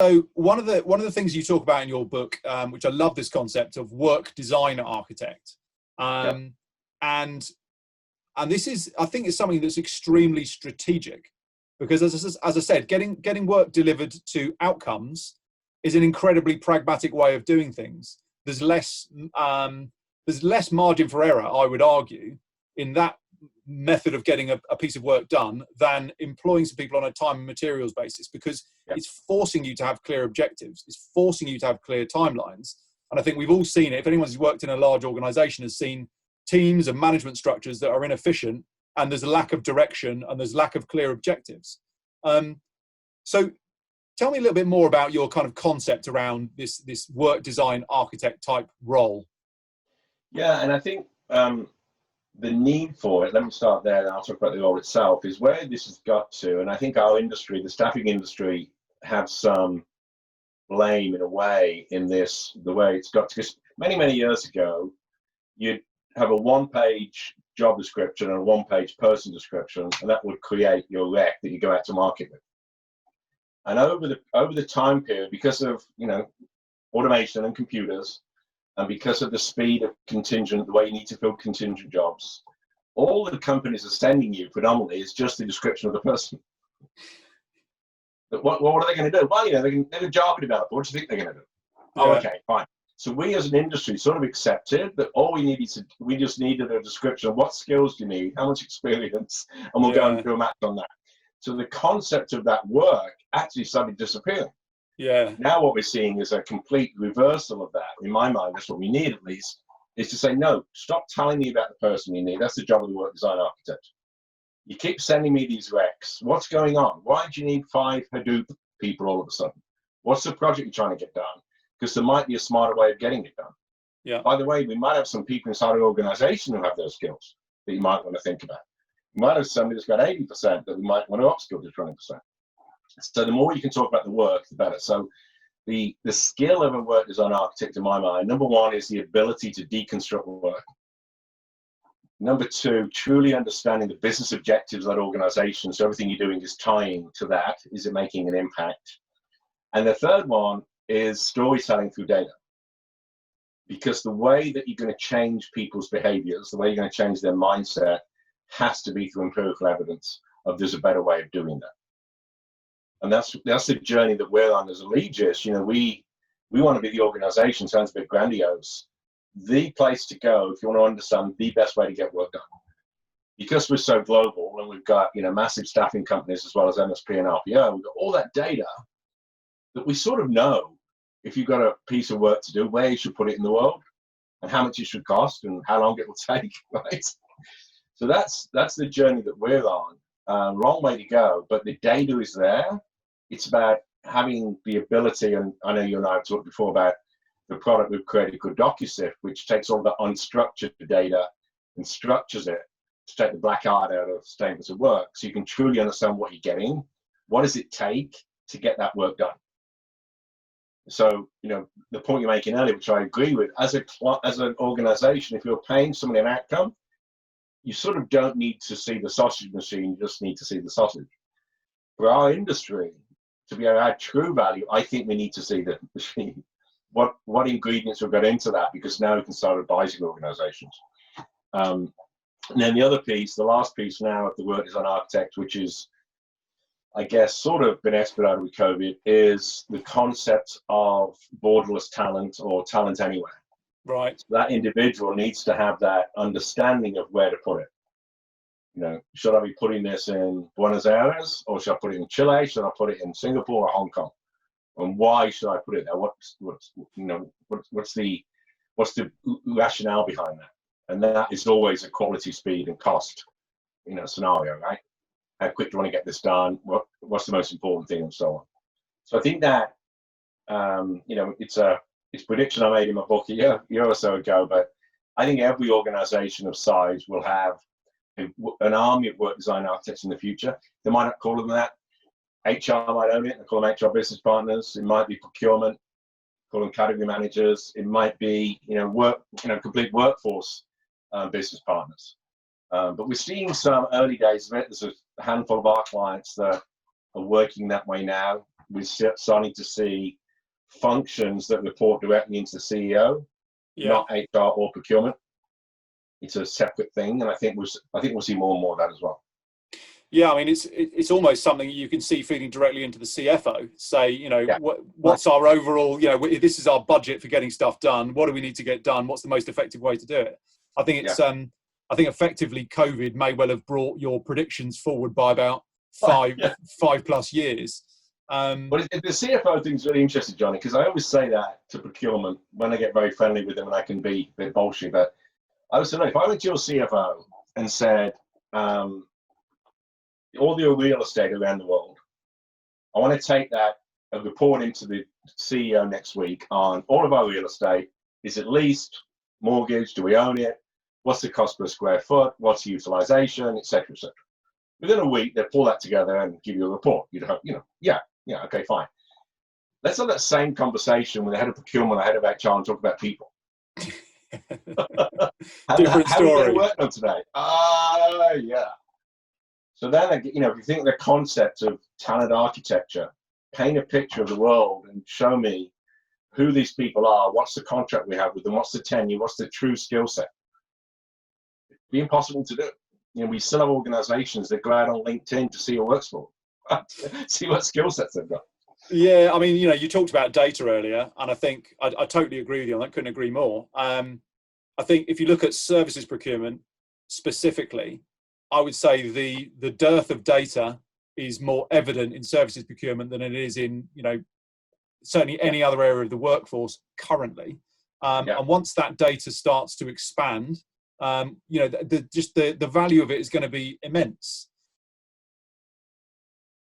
So one of the things you talk about in your book, which I love, this concept of work design architect, Yeah. and this is, I think, is something that's extremely strategic, because as I said, getting work delivered to outcomes is an incredibly pragmatic way of doing things. There's less margin for error, I would argue, in that method of getting a piece of work done than employing some people on a time and materials basis, because it's forcing you to have clear objectives, it's forcing you to have clear timelines. And I think we've all seen it. If anyone who's worked in a large organization has seen teams and management structures that are inefficient, and there's a lack of direction and there's lack of clear objectives. So tell me a little bit more about your kind of concept around this work design architect type role. Yeah, and I think the need for it, let me start there and I'll talk about the role itself, is where this has got to. And I think our industry, the staffing industry, have some blame in a way in this, the way it's got to. Because many years ago, you'd have a one-page job description and a one-page person description, and that would create your rec that you go out to market with. And over the time period, because of automation and computers, and because of the speed of contingent, the way you need to fill contingent jobs, all the companies are sending you predominantly is just the description of the person. But what are they going to do? Well, they're a Java developer. What do you think they're going to do? Yeah. Oh, okay, fine. So we as an industry sort of accepted that all we just needed a description of what skills do you need, how much experience, and we'll go and do a match on that. So the concept of that work actually started disappearing. Yeah. Now what we're seeing is a complete reversal of that. In my mind, that's what we need, at least, is to say, no, stop telling me about the person you need. That's the job of the work design architect. You keep sending me these recs. What's going on? Why do you need 5 Hadoop people all of a sudden? What's the project you're trying to get done? Because there might be a smarter way of getting it done. Yeah. By the way, we might have some people inside an organization who have those skills that you might want to think about. You might have somebody that's got 80% that we might want to upskill to 20%. So the more you can talk about the work, the better. So the skill of a work design architect, in my mind, number one is the ability to deconstruct work. Number two, truly understanding the business objectives of that organization. So everything you're doing is tying to that. Is it making an impact? And the third one is storytelling through data. Because the way that you're going to change people's behaviors, the way you're going to change their mindset, has to be through empirical evidence of there's a better way of doing that. And that's the journey that we're on as Allegis. We want to be the organization, sounds a bit grandiose, the place to go if you want to understand the best way to get work done. Because we're so global and we've got massive staffing companies as well as MSP and RPO, we've got all that data that we sort of know if you've got a piece of work to do, where you should put it in the world and how much it should cost and how long it will take, right? So that's the journey that we're on. Wrong way to go, but the data is there. It's about having the ability, and I know you and I have talked before about the product we've created called DocuSift, which takes all the unstructured data and structures it to take the black art out of statements of work, so you can truly understand what you're getting. What does it take to get that work done? So, the point you're making earlier, which I agree with, as an organization, if you're paying somebody an outcome, you sort of don't need to see the sausage machine, you just need to see the sausage. For our industry, to be able to add true value, I think we need to see the machine. What ingredients we've got into that, because now we can start advising organizations. And then the other piece, the last piece now of the work design architect, which is, I guess, sort of been expedited with COVID, is the concept of borderless talent or talent anywhere. Right. So that individual needs to have that understanding of where to put it. Should I be putting this in Buenos Aires, or should I put it in Chile? Should I put it in Singapore or Hong Kong? And why should I put it there? What's the rationale behind that? And that is always a quality, speed, and cost, scenario, right? How quick do you want to get this done? What's the most important thing, and so on. So I think that it's prediction I made in my book a year or so ago, but I think every organization of size will have an army of work design architects in the future. They might not call them that. HR might own it, they call them HR business partners. It might be procurement, call them category managers. It might be, complete workforce business partners. But we're seeing some early days of it. There's a handful of our clients that are working that way now. we're starting to see functions that report directly into the CEO, not HR or procurement. It's a separate thing, and I think we'll see more and more of that as well. Yeah, I mean, it's almost something you can see feeding directly into the CFO. Say, you know, what's our overall, you know, this is our budget for getting stuff done. What do we need to get done? What's the most effective way to do it? I think it's, I think effectively COVID may well have brought your predictions forward by about 5+ years. But the CFO thing's really interesting, Johnny, because I always say that to procurement when I get very friendly with them, and I can be a bit bullshit. But I would say, look, if I went to your CFO and said, all the real estate around the world, I want to take that and report into the CEO next week on all of our real estate. Is it leased, mortgage? Do we own it? What's the cost per square foot? What's the utilization, et cetera, et cetera. Within a week, they pull that together and give you a report. You'd have, you know, yeah, okay, fine. Let's have that same conversation with the head of procurement, the head of HR, and talk about people. Different how are we story. working on today? Yeah. So then, you know, if you think the concept of talent architecture, paint a picture of the world and show me who these people are, what's the contract we have with them, what's the tenure, what's the true skill set. It'd be impossible to do. You know, we still have organizations that go out on LinkedIn to see who works for them, see what skill sets they've got. Yeah, I mean, you know, you talked about data earlier, and I think I totally agree with you on that. Couldn't agree more. I think if you look at services procurement specifically, I would say the dearth of data is more evident in services procurement than it is in, you know, certainly any other area of the workforce currently. And once that data starts to expand, you know, the value of it is going to be immense.